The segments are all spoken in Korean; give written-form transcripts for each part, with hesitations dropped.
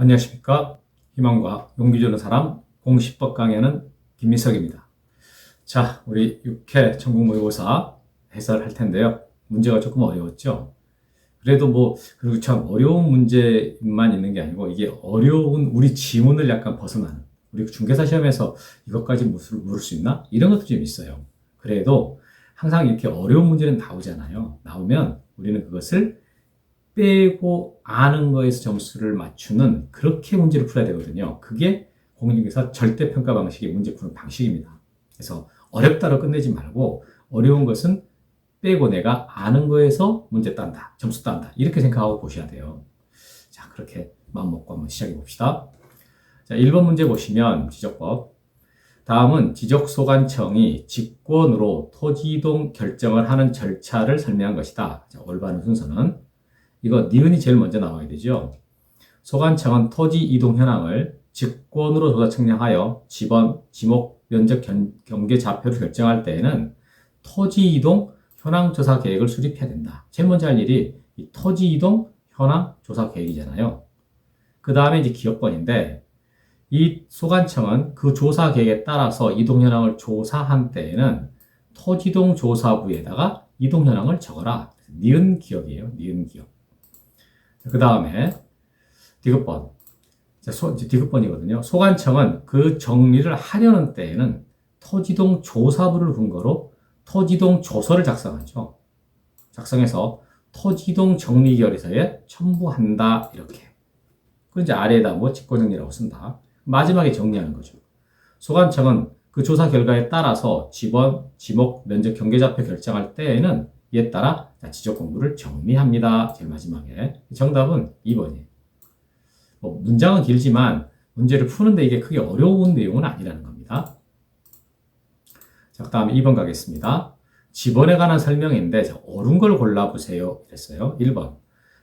안녕하십니까. 희망과 용기 주는 사람 공시법 강의하는 김민석입니다. 자, 우리 6회 천국 모의고사 해설할 텐데요. 문제가 조금 어려웠죠. 그래도 그리고 참 어려운 문제만 있는 게 아니고 이게 어려운 우리 지문을 약간 벗어나는, 우리 중개사 시험에서 이것까지 물을 수 있나? 이런 것도 좀 있어요. 그래도 항상 이렇게 어려운 문제는 나오잖아요. 나오면 우리는 그것을 빼고 아는 거에서 점수를 맞추는 그렇게 문제를 풀어야 되거든요. 그게 공인중개사 절대평가 방식의 문제 푸는 방식입니다. 그래서 어렵다로 끝내지 말고 어려운 것은 빼고 내가 아는 거에서 문제 딴다, 점수 딴다, 이렇게 생각하고 보셔야 돼요. 자, 그렇게 마음 먹고 한번 시작해 봅시다. 자, 1번 문제 보시면 지적법. 다음은 지적소관청이 직권으로 토지 이동 결정을 하는 절차를 설명한 것이다. 자, 올바른 순서는 이거 니은이 제일 먼저 나와야 되죠. 소관청은 토지 이동 현황을 직권으로 조사 측량하여 지번, 지목, 면적, 경계 좌표를 결정할 때에는 토지 이동 현황 조사 계획을 수립해야 된다. 제일 먼저 할 일이 이 토지 이동 현황 조사 계획이잖아요. 그 다음에 이제 기업권인데, 이 소관청은 그 조사 계획에 따라서 이동 현황을 조사한 때에는 토지동 조사부에다가 이동 현황을 적어라. 니은 기업이에요. 니은 기업. 그 다음에 디귿번. 디귿번이거든요. 소관청은 그 정리를 하려는 때에는 토지동 조사부를 근거로 토지동 조서를 작성하죠. 작성해서 토지동 정리결의서에 첨부한다. 이렇게. 그 이제 아래에다 직권정리라고 쓴다. 마지막에 정리하는 거죠. 소관청은 그 조사 결과에 따라서 지번, 지목, 면적, 경계좌표 결정할 때에는 이에 따라 지적 공부를 정리합니다. 제일 마지막에. 정답은 2번이에요. 문장은 길지만 문제를 푸는데 이게 크게 어려운 내용은 아니라는 겁니다. 자, 그 다음에 2번 가겠습니다. 지번에 관한 설명인데 옳은 걸 골라보세요. 이랬어요. 1번.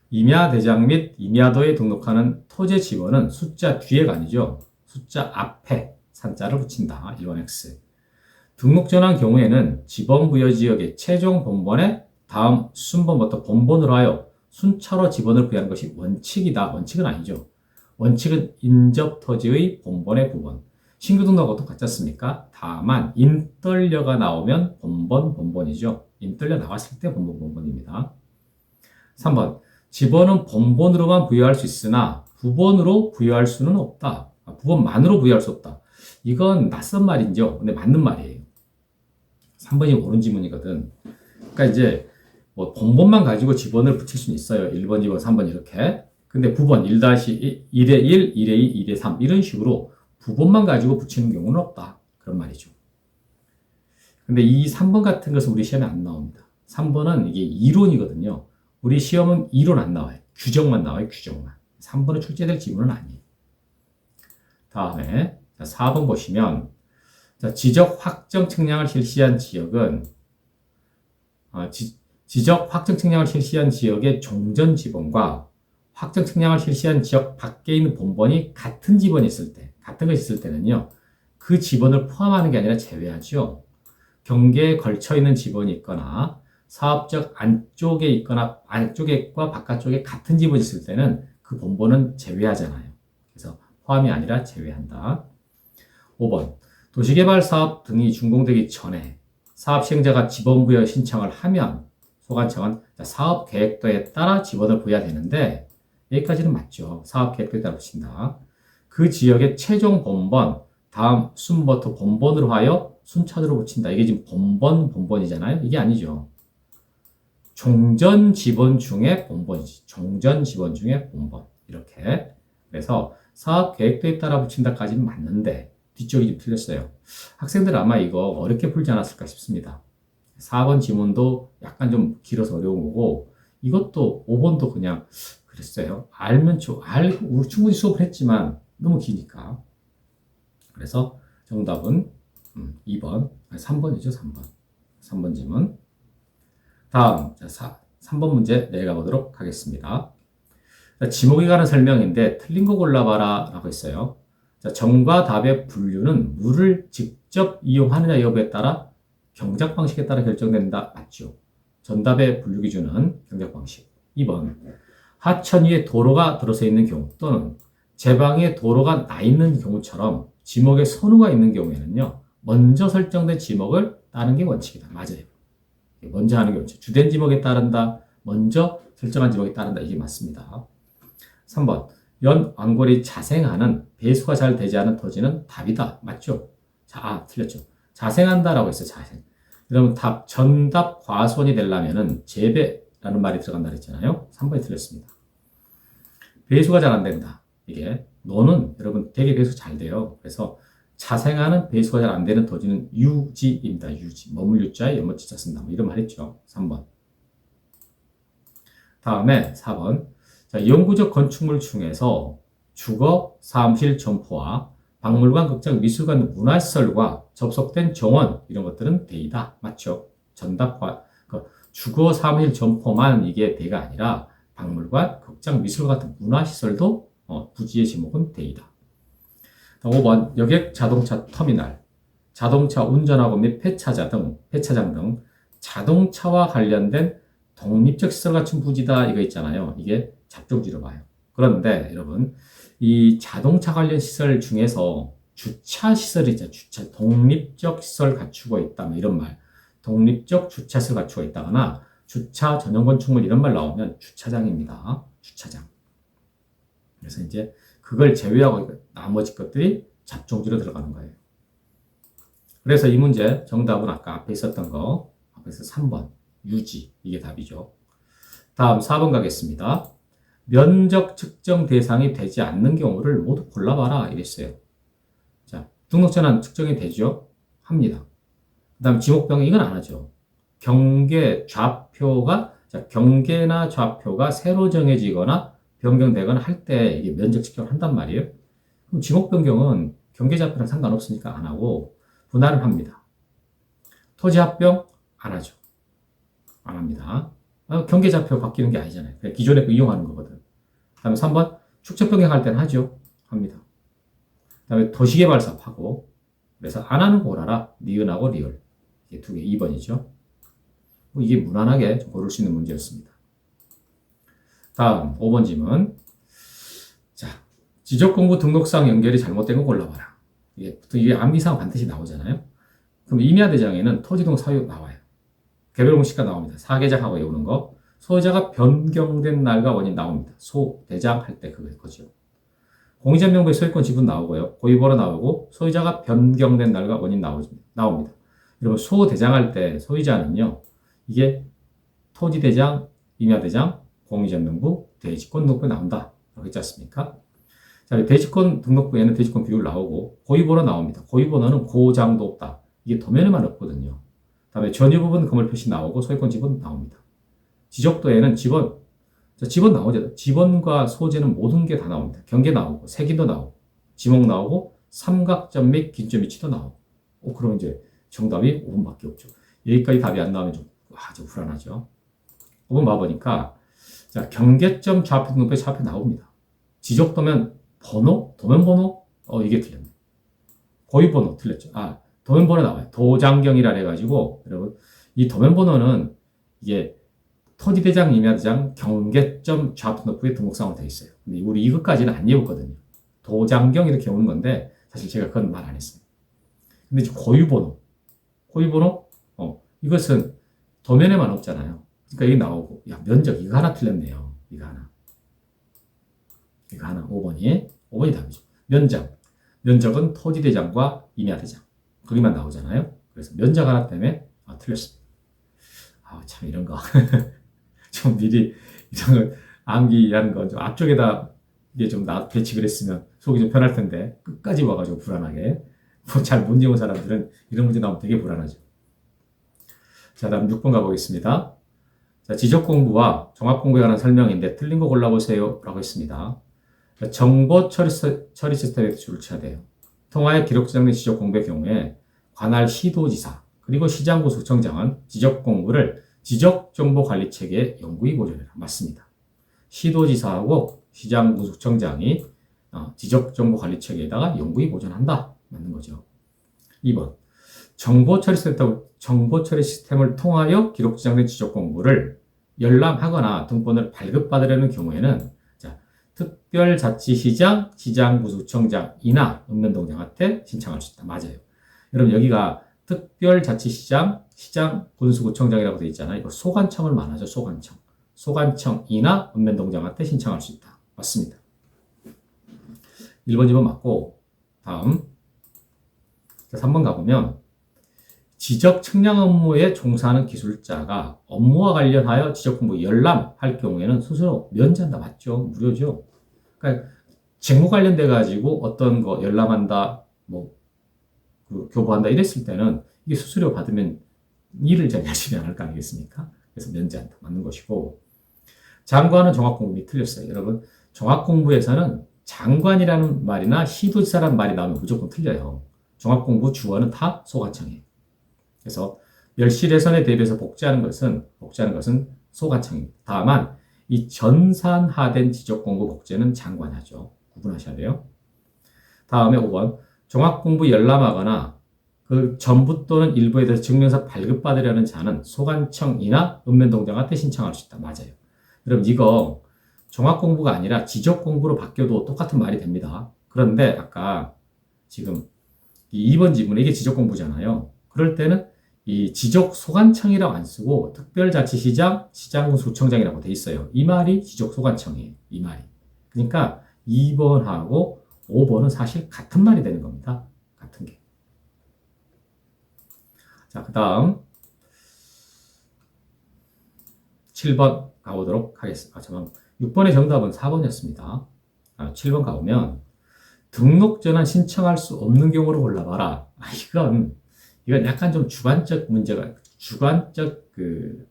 임야대장 및 임야도에 등록하는 토지 지번은 숫자 뒤에가 아니죠. 숫자 앞에 산자를 붙인다. 1번 X. 등록 전환 경우에는 지번 부여 지역의 최종 본번에 다음 순번부터 본번으로 하여 순차로 지번을 부여하는 것이 원칙이다. 원칙은 아니죠. 원칙은 인접 토지의 본번의 부번. 신규 등록하고 똑같지 않습니까? 다만 인떨려가 나오면 본번이죠. 인떨려 나왔을 때 본번입니다. 3번. 지번은 본번으로만 부여할 수 있으나 부번으로 부여할 수는 없다. 부번만으로 부여할 수 없다. 이건 낯선 말이죠. 근데 맞는 말이에요. 3번이 옳은 지문이거든. 그러니까 이제 본번만 가지고 지번을 붙일 수는 있어요. 1번, 2번, 3번 이렇게. 근데 부번 1-1에 1, 1에 2, 1에 3 이런 식으로 부번만 가지고 붙이는 경우는 없다. 그런 말이죠. 근데 이 3번 같은 것은 우리 시험에 안 나옵니다. 3번은 이게 이론이거든요. 우리 시험은 이론 안 나와요. 규정만 나와요. 규정만. 3번은 출제될 지문은 아니에요. 다음에 4번 보시면 지적 확정 측량을 실시한 지역은 지적 확정 측량을 실시한 지역의 종전 지번과 확정 측량을 실시한 지역 밖에 있는 본번이 같은 지번이 있을 때, 같은 것이 있을 때는요, 그 지번을 포함하는 게 아니라 제외하죠. 경계에 걸쳐 있는 지번이 있거나 사업적 안쪽에 있거나 안쪽과 바깥쪽에 같은 지번이 있을 때는 그 본번은 제외하잖아요. 그래서 포함이 아니라 제외한다. 5번. 도시개발 사업 등이 준공되기 전에 사업 시행자가 지번 부여 신청을 하면 소관청은 사업 계획도에 따라 지번을 부여해야 되는데 여기까지는 맞죠. 사업 계획도에 따라 붙인다. 그 지역의 최종 본번, 다음 순부터 본번으로 하여 순차적으로 붙인다. 이게 지금 본번이잖아요. 이게 아니죠. 종전 지번 중에 본번이지. 종전 지번 중에 본번. 이렇게. 그래서 사업 계획도에 따라 붙인다까지는 맞는데 뒤쪽이 좀 틀렸어요. 학생들 아마 이거 어렵게 풀지 않았을까 싶습니다. 4번 지문도 약간 좀 길어서 어려운 거고 이것도 5번도 그냥 그랬어요. 알면 알고 충분히 수업을 했지만 너무 기니까. 그래서 정답은 2번, 3번이죠. 3번 지문. 다음 3번 문제 내려가 보도록 하겠습니다. 지목에 관한 설명인데 틀린 거 골라봐라 라고 했어요. 정과 답의 분류는 물을 직접 이용하느냐 여부에 따라 경작 방식에 따라 결정된다. 맞죠? 정답의 분류 기준은 경작 방식. 2번. 하천 위에 도로가 들어서 있는 경우 또는 제 방에 도로가 나 있는 경우처럼 지목에 선호가 있는 경우에는요, 먼저 설정된 지목을 따르는 게 원칙이다. 맞아요. 먼저 하는 게 원칙. 주된 지목에 따른다. 먼저 설정한 지목에 따른다. 이게 맞습니다. 3번. 연 왕골이 자생하는 배수가 잘 되지 않은 토지는 답이다. 맞죠? 틀렸죠. 자생한다라고 했어요. 자생. 여러분 답, 전답 과손이 되려면은 재배라는 말이 들어간다 그랬잖아요. 3번이 틀렸습니다. 배수가 잘 안 된다. 이게 노는 여러분 되게 배수 잘 돼요. 그래서 자생하는 배수가 잘 안 되는 토지는 유지입니다. 유지. 머물 유자에 연못지자 쓴다. 뭐 이런 말 했죠. 3번. 다음에 4번. 자, 영구적 건축물 중에서 주거, 사무실, 점포와 박물관, 극장, 미술관, 문화시설과 접속된 정원 이런 것들은 대이다. 맞죠? 전답과 주거, 사무실, 점포만 이게 대가 아니라 박물관, 극장, 미술관 같은 문화시설도 부지의 지목은 대이다. 5번 여객 자동차 터미널, 자동차 운전하고 및 폐차장 등 자동차와 관련된 독립적 시설 갖춘 부지다 이거 있잖아요. 이게 잡종지로 봐요. 그런데 여러분 이 자동차 관련 시설 중에서 주차 시설이 있잖아요. 주차 독립적 시설 갖추고 있다 뭐 이런 말. 독립적 주차시설 갖추고 있다거나 주차 전용 건축물 이런 말 나오면 주차장입니다. 주차장. 그래서 이제 그걸 제외하고 나머지 것들이 잡종지로 들어가는 거예요. 그래서 이 문제 정답은 아까 앞에 있었던 거 앞에서 3번 유지 이게 답이죠. 다음 4번 가겠습니다. 면적 측정 대상이 되지 않는 경우를 모두 골라봐라 이랬어요. 자, 등록전환 측정이 되죠? 합니다. 그 다음 지목변경 이건 안 하죠. 경계나 좌표가 새로 정해지거나 변경되거나 할 때 이게 면적 측정을 한단 말이에요. 그럼 지목 변경은 경계 좌표랑 상관없으니까 안 하고 분할을 합니다. 토지 합병 안 하죠. 안 합니다. 경계 좌표 바뀌는 게 아니잖아요. 그냥 기존에 거 이용하는 거거든. 그 다음에 3번 축척 변경할 때는 하죠. 합니다. 그 다음에 도시개발 사업하고 그래서 안 하는 거 고라라. 니은하고 리을 이게 두 개 2번이죠. 이게 무난하게 좀 고를 수 있는 문제였습니다. 다음 5번 질문. 자, 지적공부 등록상 연결이 잘못된 거 골라봐라. 이게 암기사항 반드시 나오잖아요. 그럼 임야대장에는 토지등 사유 나와요. 개별 공시가 나옵니다. 사계작하고 외우는 거. 소유자가 변경된 날과 원인 나옵니다. 소대장 할 때 그거죠. 공유전명부의 소유권 지분 나오고요. 고유번호 나오고 소유자가 변경된 날과 원인 나옵니다. 여러분 소대장 할 때 소유자는요. 이게 토지대장, 임야대장, 공유전명부, 대지권 등록부에 나온다. 라고 했지 않습니까? 자, 대지권 등록부에는 대지권 비율 나오고 고유번호 나옵니다. 고유번호는 고장도 없다. 이게 도면에만 없거든요. 다음에 전유 부분 건물 표시 나오고 소유권 지분 나옵니다. 지적도에는 지번 나오죠. 지번과 소재는 모든 게 다 나옵니다. 경계 나오고 색인도 나오고 지목 나오고 삼각점 및 긴점 위치도 나오고 그러면 이제 정답이 5번밖에 없죠. 여기까지 답이 안 나오면 좀 불안하죠. 5번 봐보니까 자, 경계점 좌표 등록부에 좌표 나옵니다. 지적도면 번호, 도면 번호, 이게 틀렸네. 고유 번호 틀렸죠. 도면 번호 나와요. 도장경이라 해가지고 여러분 이 도면 번호는 이게 토지대장, 임야대장, 경계점 좌표 등록부에 등록상으로 되어 있어요. 근데 우리 이것까지는 안 외웠거든요. 도장경 이렇게 외우는 건데 사실 제가 그건 말 안 했어요. 근데 이제 고유 번호, 이것은 도면에만 없잖아요. 그러니까 이게 나오고, 면적, 이거 하나 틀렸네요. 이거 하나, 5번이 답이죠. 면적은 토지대장과 임야대장. 거기만 나오잖아요. 그래서 면적 하나 때문에, 틀렸습니다. 참, 이런 거. 좀 미리, 이런 거, 암기하는 거, 좀 앞쪽에다, 이게 좀 배치를 했으면 속이 좀 편할 텐데, 끝까지 와가지고 불안하게. 잘 못 외운 사람들은 이런 문제 나오면 되게 불안하죠. 자, 다음 6번 가보겠습니다. 자, 지적 공부와 종합 공부에 관한 설명인데 틀린 거 골라보세요. 라고 했습니다. 정보 처리 시스템에 줄을 쳐야 돼요. 통화에 기록 저장된 지적 공부의 경우에 관할 시도지사 그리고 시장구청장은 지적 공부를 지적정보관리체계에 영구히 보존해라. 맞습니다. 시도지사하고 시장구청장이 지적정보관리체계에다가 영구히 보존한다. 맞는 거죠. 2번. 정보처리 시스템을 통하여 기록 저장된 지적 공부를 열람하거나 등본을 발급받으려는 경우에는 특별자치시장, 시장군수청장이나 읍면동장한테 신청할 수 있다. 맞아요. 여러분 여기가 특별자치시장, 시장군수구청장이라고 되어 있잖아요. 이거 소관청을 말하죠. 소관청. 소관청이나 읍면동장한테 신청할 수 있다. 맞습니다. 1번, 2번 맞고 다음 3번 가보면 지적 측량 업무에 종사하는 기술자가 업무와 관련하여 지적 공부 열람할 경우에는 스스로 면제한다. 맞죠? 무료죠. 그러니까 직무 관련돼 가지고 어떤 거 열람한다, 교부한다 이랬을 때는 이게 수수료 받으면 일을 잘 열심히 안 할 거 아니겠습니까? 그래서 면제한다. 맞는 것이고 장관은 종합공부이 틀렸어요. 여러분 종합공부에서는 장관이라는 말이나 시도지사라는 말이 나오면 무조건 틀려요. 종합공부 주어는 다 소관청이에요. 그래서 멸실훼손에 대비해서 복제하는 것은 소관청입니다. 다만 이 전산화된 지적공부 복제는 장관이 하죠. 구분하셔야 돼요. 다음에 5번 종합공부 열람하거나 그 전부 또는 일부에 대해서 증명서 발급받으려는 자는 소관청이나 읍면동장한테 신청할 수 있다. 맞아요. 여러분 이거 종합공부가 아니라 지적공부로 바뀌어도 똑같은 말이 됩니다. 그런데 아까 지금 2번 지문에 이게 지적공부잖아요. 그럴 때는 이 지적소관청이라고 안 쓰고 특별자치시장, 시장군수청장이라고 돼 있어요. 이 말이 지적소관청이에요. 이 말이. 그러니까 2번하고 5번은 사실 같은 말이 되는 겁니다. 같은 게. 자, 그 다음 7번 가보도록 하겠습니다. 6번의 정답은 4번이었습니다. 7번 가보면 등록 전환 신청할 수 없는 경우를 골라봐라. 이건 약간 좀 주관적 문제가, 주관적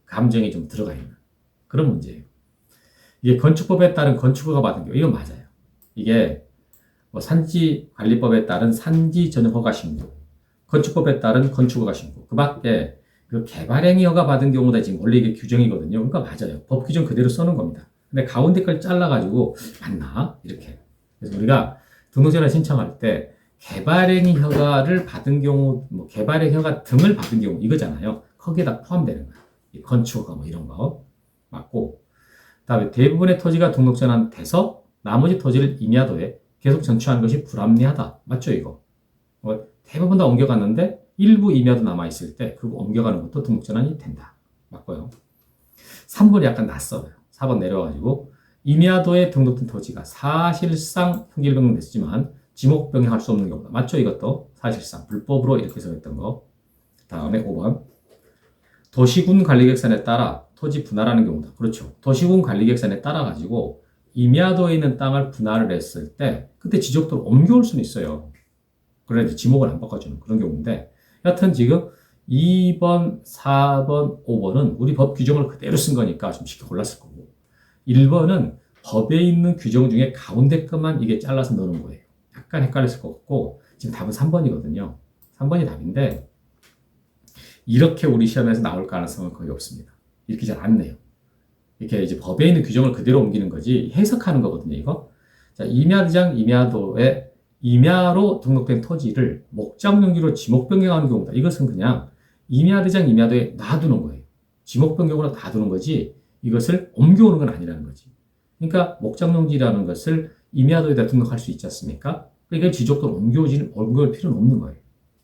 감정이 좀 들어가 있는 그런 문제예요. 이게 건축법에 따른 건축허가 받은 경우, 이건 맞아요. 이게 산지관리법에 따른 산지 전용 허가 신고, 건축법에 따른 건축허가 신고, 그 밖에 그 개발행위 허가 받은 경우다 지금 원래 이게 규정이거든요. 그러니까 맞아요. 법 규정 그대로 써놓은 겁니다. 근데 가운데 걸 잘라가지고 맞나? 이렇게. 그래서 우리가 등록전환 신청할 때 개발행위 허가를 받은 경우, 개발행위 허가 등을 받은 경우 이거잖아요. 거기에다 포함되는 거야. 이 건축허가 이런 거 맞고, 그다음에 대부분의 토지가 등록전환돼서 나머지 토지를 임야도에 계속 전취하는 것이 불합리하다. 맞죠 이거? 대부분 다 옮겨갔는데 일부 임야도 남아있을 때 그거 옮겨가는 것도 등록전환이 된다. 맞고요. 3번이 약간 낯설어요. 4번 내려가지고 임야도에 등록된 토지가 사실상 형질 변경됐지만 지목 변경할 수 없는 경우다. 맞죠? 이것도 사실상 불법으로 이렇게 정했던 거. 다음에 5번 도시군 관리객산에 따라 토지 분할하는 경우다. 그렇죠. 도시군 관리객산에 따라 가지고 임야도에 있는 땅을 분할을 했을 때 그때 지적도를 옮겨올 수는 있어요. 그래도 지목을 안 바꿔주는 그런 경우인데 여하튼 지금 2번, 4번, 5번은 우리 법 규정을 그대로 쓴 거니까 좀 쉽게 골랐을 거고 1번은 법에 있는 규정 중에 가운데 것만 이게 잘라서 넣는 거예요. 약간 헷갈렸을 것 같고 지금 답은 3번이거든요. 3번이 답인데 이렇게 우리 시험에서 나올 가능성은 거의 없습니다. 이렇게 잘 안 내요. 이렇게 이제 법에 있는 규정을 그대로 옮기는 거지 해석하는 거거든요, 이거. 자, 임야대장 임야도에 임야로 등록된 토지를 목장용지로 지목 변경하는 경우다. 이것은 그냥 임야대장 임야도에 놔두는 거예요. 지목 변경으로 놔두는 거지 이것을 옮겨오는 건 아니라는 거지. 그러니까 목장용지라는 것을 임야도에다 등록할 수 있지 않습니까? 그러니까 지적도를 옮겨올 필요는 없는 거예요.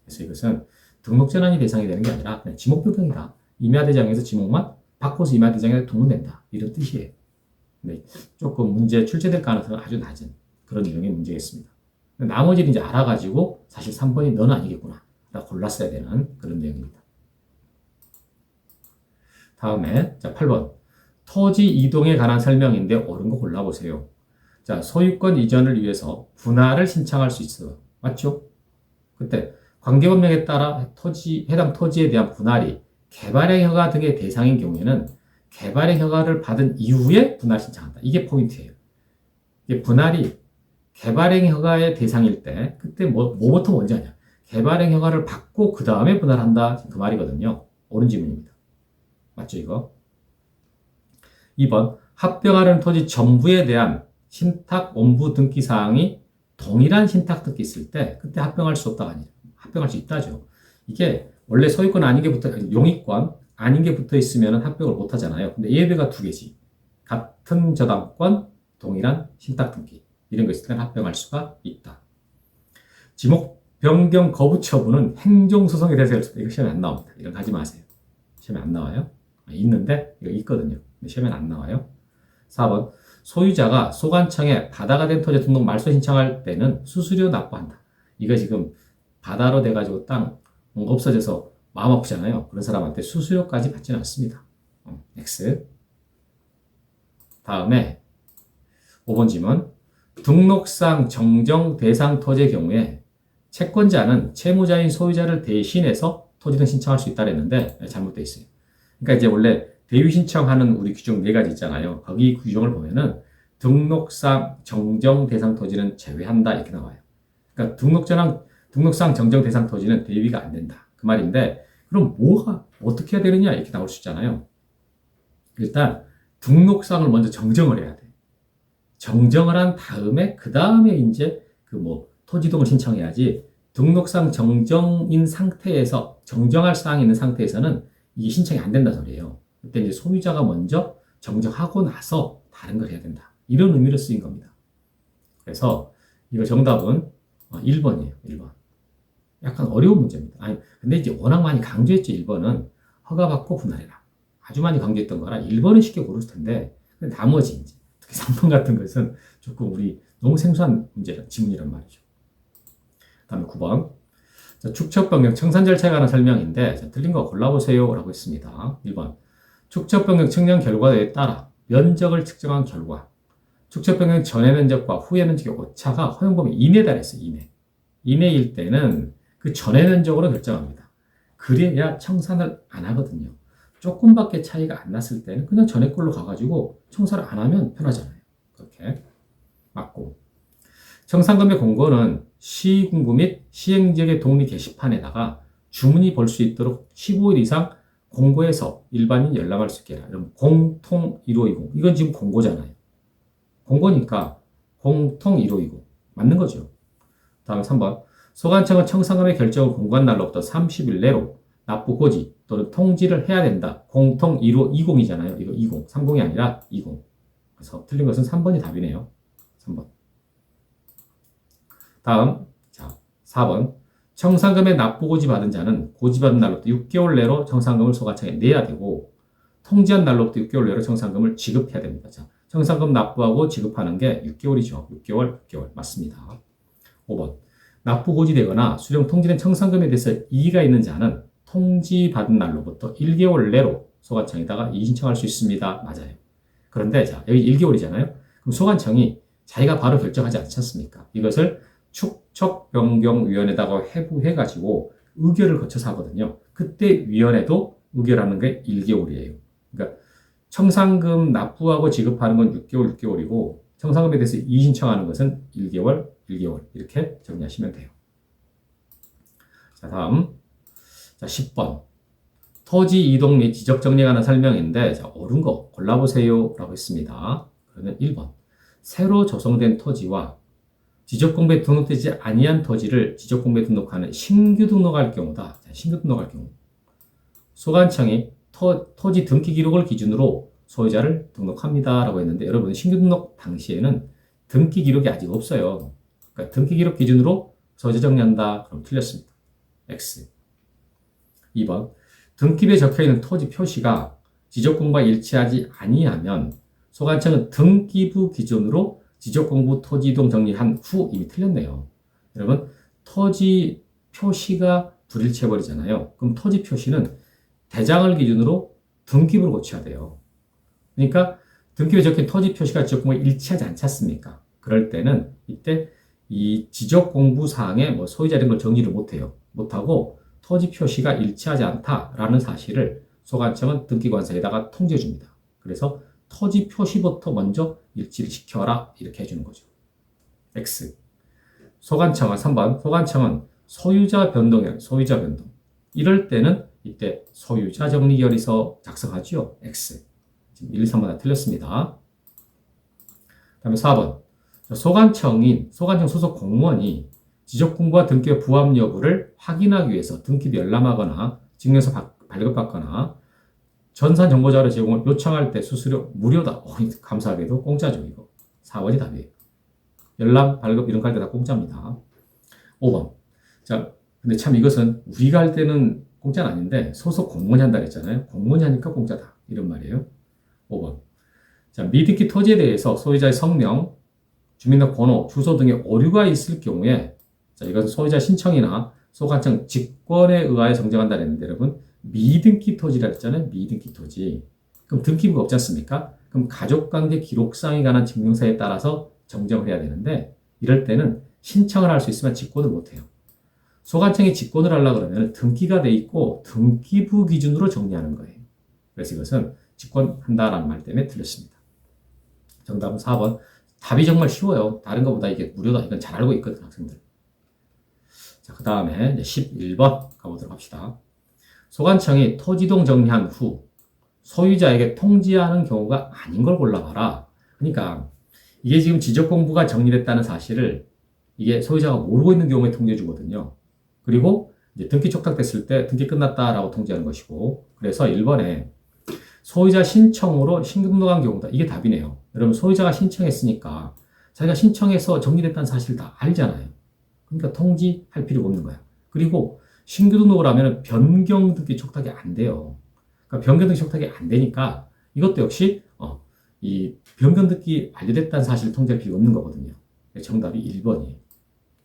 그래서 이것은 등록전환이 대상이 되는 게 아니라 그냥 지목 변경이다. 임야대장에서 지목만 바꿔서 임야대장에 등록된다. 이런 뜻이에요. 근데 조금 문제 출제될 가능성은 아주 낮은 그런 유형의 문제겠습니다. 나머지는 이제 알아가지고 사실 3번이 너는 아니겠구나. 라고 골랐어야 되는 그런 내용입니다. 다음에 자 8번 토지 이동에 관한 설명인데 옳은 거 골라보세요. 자 소유권 이전을 위해서 분할을 신청할 수 있어요. 맞죠? 그때 관계법령에 따라 해당 토지에 대한 분할이 개발의 허가 등의 대상인 경우에는 개발의 허가를 받은 이후에 분할 신청한다. 이게 포인트예요. 이게 분할이 개발행 허가의 대상일 때 그때 뭐부터 먼저 하냐? 개발행 허가를 받고 그 다음에 분할한다. 그 말이거든요. 옳은 질문입니다. 맞죠 이거? 2번 합병하려는 토지 전부에 대한 신탁 원부 등기 사항이 동일한 신탁 등기 있을 때 그때 합병할 수 없다가 아니죠. 합병할 수 있다죠. 이게 원래 소유권 아닌 게 용익권 아닌 게 붙어 있으면 합병을 못 하잖아요. 근데 예외가 두 개지. 같은 저당권 동일한 신탁 등기 이런 거 있을 때는 합병할 수가 있다. 지목 변경 거부 처분은 행정소송에 대해서 이거 시험에 안 나옵니다. 이런 거 하지 마세요. 시험에 안 나와요. 있는데 이거 있거든요. 근데 시험에 안 나와요. 4번 소유자가 소관청에 바다가 된 토지 등록 말소 신청할 때는 수수료 납부한다. 이거 지금 바다로 돼가지고 땅 없어져서 마음 아프잖아요. 그런 사람한테 수수료까지 받지는 않습니다. X. 다음에 5번 질문. 등록상 정정 대상 토지의 경우에 채권자는 채무자인 소유자를 대신해서 토지 등 신청할 수 있다 그랬는데 잘못되어 있어요. 그러니까 이제 원래 대위 신청하는 우리 규정 4가지 있잖아요. 거기 규정을 보면은 등록상 정정 대상 토지는 제외한다 이렇게 나와요. 그러니까 등록상 정정 대상 토지는 대위가 안 된다. 그 말인데 그럼 뭐가 어떻게 해야 되느냐 이렇게 나올 수 있잖아요. 일단 등록상을 먼저 정정을 해야 돼. 정정을 한 다음에 그 다음에 이제 토지등을 신청해야지. 등록상 정정인 상태에서 정정할 사항이 있는 상태에서는 이게 신청이 안 된다 소리예요. 그때 이제 소유자가 먼저 정정하고 나서 다른 걸 해야 된다. 이런 의미로 쓰인 겁니다. 그래서 이거 정답은 1번이에요. 1번. 약간 어려운 문제입니다. 아니, 근데 이제 워낙 많이 강조했죠. 1번은 허가받고 분할해라. 아주 많이 강조했던 거라 1번은 쉽게 고를 텐데 나머지 이제 특히 3번 같은 것은 조금 우리 너무 생소한 지문이란 말이죠. 다음에 9번. 자, 축척 변경 청산 절차에 관한 설명인데 자, 틀린 거 골라보세요 라고 했습니다. 1번. 축척 변경 측량 결과에 따라 면적을 측정한 결과 축척 변경 전의 면적과 후의 면적의 오차가 허용범위 이내에 달했어요. 이내일 때는 그 전의 면적으로 결정합니다. 그래야 청산을 안 하거든요. 조금밖에 차이가 안 났을 때는 그냥 전에 걸로 가가지고 청산을 안 하면 편하잖아요. 그렇게 맞고 청산금의 공고는 시군구 및 시행지역의 독립 게시판에다가 주문이 볼 수 있도록 15일 이상 공고해서 일반인 열람할 수 있게 해라. 공통 1520 이건 지금 공고잖아요. 공고니까 공통 1520 맞는 거죠. 다음에 3번 소관청은 청산금의 결정을 공고한 날로부터 30일 내로 납부 고지 또는 통지를 해야 된다. 공통 1520이잖아요. 이거 20, 30이 아니라 20. 그래서 틀린 것은 3번이 답이네요. 3번. 다음, 자, 4번. 청산금의 납부 고지 받은 자는 고지받은 날로부터 6개월 내로 청산금을 소관청에 내야 되고, 통지한 날로부터 6개월 내로 청산금을 지급해야 됩니다. 자, 청산금 납부하고 지급하는 게 6개월이죠. 6개월. 맞습니다. 5번. 납부 고지되거나 수령 통지된 청산금에 대해서 이의가 있는 자는 통지받은 날로부터 1개월 내로 소관청에다가 이의 신청할 수 있습니다. 맞아요. 그런데 자, 여기 1개월이잖아요. 그럼 소관청이 자기가 바로 결정하지 않지 않습니까? 이것을 축척변경위원회에다가 회부해가지고 의결을 거쳐서 하거든요. 그때 위원회도 의결하는 게 1개월이에요. 그러니까 청산금 납부하고 지급하는 건 6개월이고 청산금에 대해서 이의 신청하는 것은 1개월 이렇게 정리하시면 돼요. 자, 다음 자 10번 토지 이동 및 지적 정리에 관한 설명인데 자, 옳은 거 골라보세요 라고 했습니다. 그러면 1번 새로 조성된 토지와 지적공부에 등록되지 아니한 토지를 지적공부에 등록하는 신규 등록할 경우다. 자, 신규 등록할 경우 소관청이 토지 등기 기록을 기준으로 소유자를 등록합니다 라고 했는데 여러분 신규 등록 당시에는 등기 기록이 아직 없어요. 그러니까 등기 기록 기준으로 소유자 정리한다. 그럼 틀렸습니다. X. 2번 등기부에 적혀있는 토지 표시가 지적공부와 일치하지 아니하면 소관청은 등기부 기준으로 지적공부 토지 이동 정리한 후 이미 틀렸네요. 여러분 토지 표시가 불일치해버리잖아요. 그럼 토지 표시는 대장을 기준으로 등기부로 고쳐야 돼요. 그러니까 등기부에 적힌 토지 표시가 지적공부와 일치하지 않지 않습니까? 그럴 때는 이때 이 지적공부 사항에 소유자 이런 걸 정리를 못하고 토지 표시가 일치하지 않다라는 사실을 소관청은 등기관서에다가 통지해 줍니다. 그래서 토지 표시부터 먼저 일치를 시켜라 이렇게 해주는 거죠. X. 소관청은 3번 소관청은 소유자 변동 이럴 때는 이때 소유자 정리 결의서 작성하죠. X. 지금 1, 2, 3번 다 틀렸습니다. 다음에 4번 소관청 소속 공무원이 지적공부와 등기부 부합 여부를 확인하기 위해서 등기부 열람하거나 증명서 발급받거나 전산 정보자료 제공을 요청할 때 수수료 무료다. 감사하게도 공짜죠 이거. 4번이 답이에요. 열람, 발급 이런 거 할 때 다 공짜입니다. 5번. 자, 근데 참 이것은 우리가 할 때는 공짜는 아닌데 소속 공무원이 한다 그랬잖아요. 공무원이 하니까 공짜다. 이런 말이에요. 5번. 자, 미등기 토지에 대해서 소유자의 성명, 주민등록번호, 주소 등의 오류가 있을 경우에 자, 이것은 소유자 신청이나 소관청 직권에 의하여 정정한다 그랬는데 여러분 미등기 토지라 했잖아요. 미등기 토지. 그럼 등기부가 없지 않습니까? 그럼 가족관계 기록상에 관한 증명서에 따라서 정정을 해야 되는데 이럴 때는 신청을 할 수 있으면 직권을 못해요. 소관청이 직권을 하려고 그러면 등기가 돼 있고 등기부 기준으로 정리하는 거예요. 그래서 이것은 직권한다라는 말 때문에 틀렸습니다. 정답은 4번. 답이 정말 쉬워요. 다른 것보다 이게 무료다. 이건 잘 알고 있거든, 학생들. 자, 그 다음에 11번 가보도록 합시다. 소관청이 토지동 정리한 후 소유자에게 통지하는 경우가 아닌 걸 골라봐라. 그러니까 이게 지금 지적공부가 정리됐다는 사실을 이게 소유자가 모르고 있는 경우에 통지해 주거든요. 그리고 이제 등기 촉탁됐을 때 등기 끝났다라고 통지하는 것이고 그래서 1번에 소유자 신청으로 신등록한 경우다. 이게 답이네요. 여러분 소유자가 신청했으니까 자기가 신청해서 정리됐다는 사실을 다 알잖아요. 그러니까 통지할 필요가 없는 거야. 그리고 신규 등록을 하면 변경 등기 촉탁이 안 돼요. 그러니까 변경 등기 촉탁이 안 되니까 이것도 역시 이 변경 등기 완료됐다는 사실을 통지할 필요가 없는 거거든요. 정답이 1번이에요.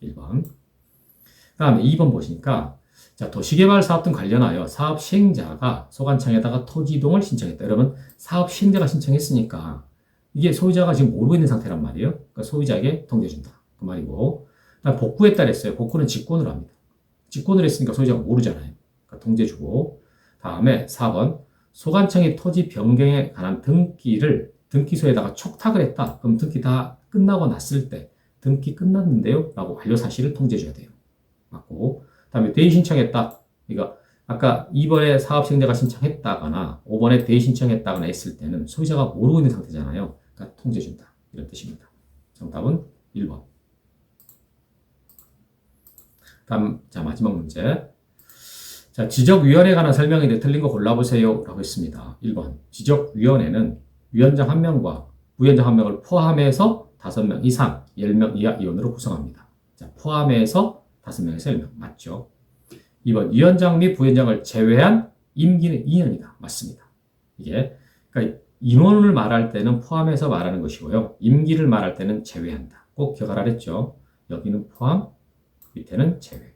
1번. 그 다음에 2번 보시니까 자, 도시개발 사업 등 관련하여 사업 시행자가 소관청에다가 토지 이동을 신청했다. 여러분 사업 시행자가 신청했으니까 이게 소유자가 지금 모르고 있는 상태란 말이에요. 그러니까 소유자에게 통지해준다. 그 말이고 그다음 복구했다 그랬어요. 복구는 직권으로 합니다. 직권을 했으니까 소유자가 모르잖아요. 그러니까 통지해주고 다음에 4번 소관청이 토지 변경에 관한 등기를 등기소에다가 촉탁을 했다. 그럼 등기 다 끝나고 났을 때 등기 끝났는데요? 라고 완료 사실을 통지해줘야 돼요. 맞고 그 다음에 대의 신청했다. 그러니까 아까 2번에 사업 시행자가 신청했다거나 5번에 대의 신청했다거나 했을 때는 소유자가 모르고 있는 상태잖아요. 그러니까 통지해준다. 이런 뜻입니다. 정답은 1번. 다음 자 마지막 문제. 자 지적위원회에 관한 설명인데 틀린 거 골라보세요. 라고 했습니다. 1번 지적위원회는 위원장 1명과 부위원장 1명을 포함해서 5명 이상 10명 이하 위원으로 구성합니다. 자 포함해서 5명에서 10명. 맞죠? 2번 위원장 및 부위원장을 제외한 임기는 2년이다. 맞습니다. 이게 그러니까 인원을 말할 때는 포함해서 말하는 것이고요. 임기를 말할 때는 제외한다. 꼭 기억하라 했죠. 여기는 포함, 밑에는 제외.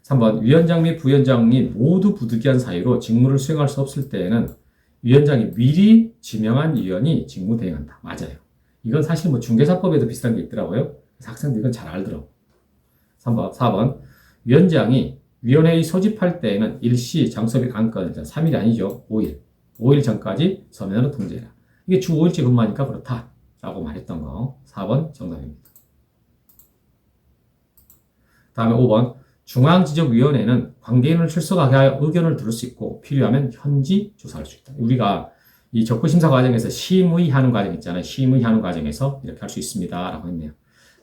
3번 위원장 및 부위원장이 모두 부득이한 사유로 직무를 수행할 수 없을 때에는 위원장이 미리 지명한 위원이 직무 대행한다. 맞아요. 이건 사실 뭐 중개사법에도 비슷한 게 있더라고요. 그래서 학생들 이건 잘 알더라고. 4번 위원장이 위원회의 소집할 때에는 일시 장소 및 안건 3일이 아니죠. 5일. 5일 전까지 서면으로 통지해라. 이게 주 5일째 근무하니까 그렇다. 라고 말했던 거. 4번 정답입니다. 다음에 5번 중앙지적위원회는 관계인을 출석하게 하여 의견을 들을 수 있고 필요하면 현지 조사할 수 있다. 우리가 이 적부심사 과정에서 심의하는 과정 있잖아요. 심의하는 과정에서 이렇게 할 수 있습니다. 라고 했네요.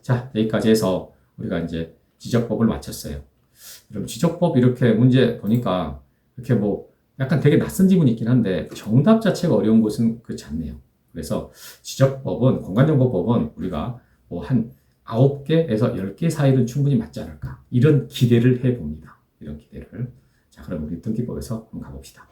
자, 여기까지 해서 우리가 이제 지적법을 마쳤어요. 여러분, 지적법 이렇게 문제 보니까 이렇게 뭐 약간 되게 낯선 지문이 있긴 한데 정답 자체가 어려운 것은 그렇지 않네요. 그래서 지적법은, 공간정보법은 우리가 뭐 한 9개에서 10개 사이는 충분히 맞지 않을까. 이런 기대를 해봅니다. 이런 기대를. 자, 그럼 우리 등기법에서 한번 가봅시다.